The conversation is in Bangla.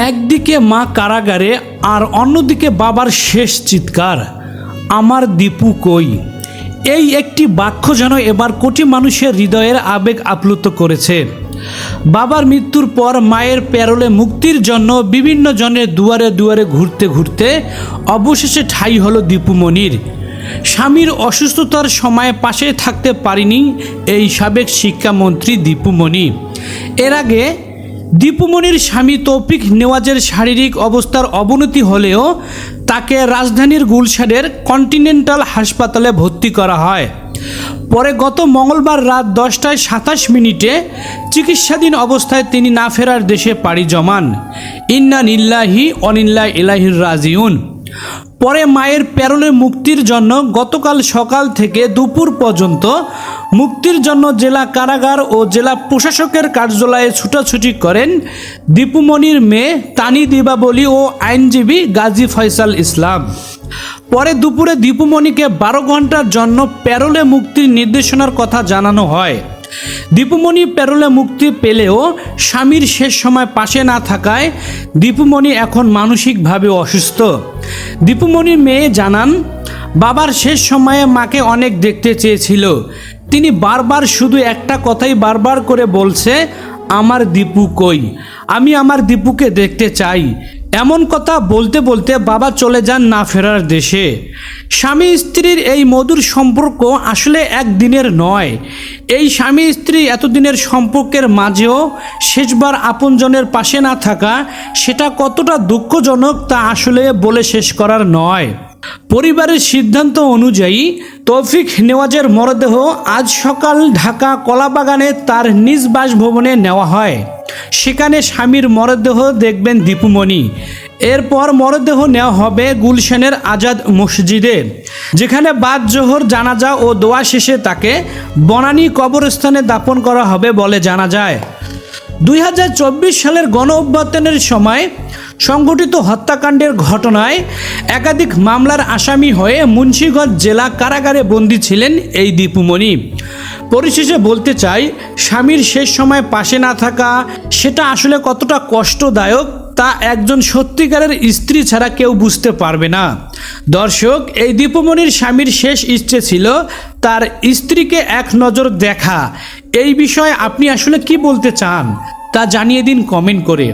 একদিকে মা কারাগারে আর অন্যদিকে বাবার শেষ চিৎকার, আমার দীপু কই। এই একটি বাক্য যেন এবার কোটি মানুষের হৃদয়ের আবেগ আপ্লুত করেছে। বাবার মৃত্যুর পর মায়ের প্যারোলে মুক্তির জন্য বিভিন্ন জনের দুয়ারে দুয়ারে ঘুরতে ঘুরতে অবশেষে ঠাঁই হলো দীপুমণির। স্বামীর অসুস্থতার সময় পাশে থাকতে পারেনি এই সাবেক শিক্ষামন্ত্রী দীপুমণি। এর আগে দীপুমণির স্বামী তৌফিক নেওয়াজের শারীরিক অবস্থার অবনতি হলেও তাকে রাজধানীর গুলশানের কন্টিনেন্টাল হাসপাতালে ভর্তি করা হয়। পরে গত মঙ্গলবার রাত 10:27 চিকিৎসাধীন অবস্থায় তিনি না ফেরার দেশে পাড়ি জমান। ইন্না লিল্লাহি ওয়া ইন্না ইলাইহি রাজিউন। পরে মায়ের প্যারোলে মুক্তির জন্য গতকাল সকাল থেকে দুপুর পর্যন্ত মুক্তির জন্য জেলা কারাগার ও জেলা প্রশাসকের কার্যালয়ে ছুটাছুটি করেন দীপুমণির মেয়ে তানি দীপাবলি ও আইনজীবী গাজী ফয়সাল ইসলাম। পরে দুপুরে দীপুমণিকে 12 ঘন্টার জন্য প্যারোলে মুক্তির নির্দেশনার কথা জানানো হয়। দীপুমণি প্যারোলে মুক্তি পেলেও স্বামীর শেষ সময় পাশে না থাকায় দীপুমণি এখন মানসিকভাবে অসুস্থ। দীপুমণির মেয়ে জানান, বাবার শেষ সময়ে মাকে অনেক দেখতে চেয়েছিল। তিনি বারবার শুধু একটা কথাই বারবার করে বলছে, আমার দীপু কই, আমি আমার দীপুকে দেখতে চাই। এমন কথা বলতে বলতে বাবা চলে যান না ফেরার দেশে। স্বামী স্ত্রীর এই মধুর সম্পর্ক আসলে একদিনের নয়। এই স্বামী স্ত্রী এতদিনের সম্পর্কের মাঝেও শেষবার আপনজনের পাশে না থাকা, সেটা কতটা দুঃখজনক তা আসলে বলে শেষ করার নয়। পরিবারের সিদ্ধান্ত অনুযায়ী তৌফিক নেওয়াজের মরদেহ আজ সকাল ঢাকা কলাবাগানে তার নিজ বাসভবনে নেওয়া হয়। সেখানে স্বামীর মরদেহ দেখবেন দীপুমণি। এরপর মরদেহ নেওয়া হবে গুলশানের আজাদ মসজিদে, যেখানে বাদ জোহর জানাজা ও দোয়া শেষে তাকে বনানী কবরস্থানে দাফন করা হবে বলে জানা যায়। 2024 সালের গণ অভ্যুত্থানের সময় সংঘটিত হত্যাকাণ্ডের ঘটনায় একাধিক মামলার আসামি হয়ে মুন্সিগঞ্জ জেলা কারাগারে বন্দী ছিলেন এই দীপুমণি। পরিশেষে বলতে চাই, স্বামীর শেষ সময় পাশে না থাকা সেটা আসলে কতটা কষ্টদায়ক তা একজন সত্যিকারের স্ত্রী ছাড়া কেউ বুঝতে পারবে না। দর্শক, এই দীপুমণির স্বামীর শেষ ইচ্ছে ছিল তার স্ত্রীকে এক নজর দেখা। এই বিষয়ে আপনি আসলে কি বলতে চান তা জানিয়ে দিন কমেন্ট করে।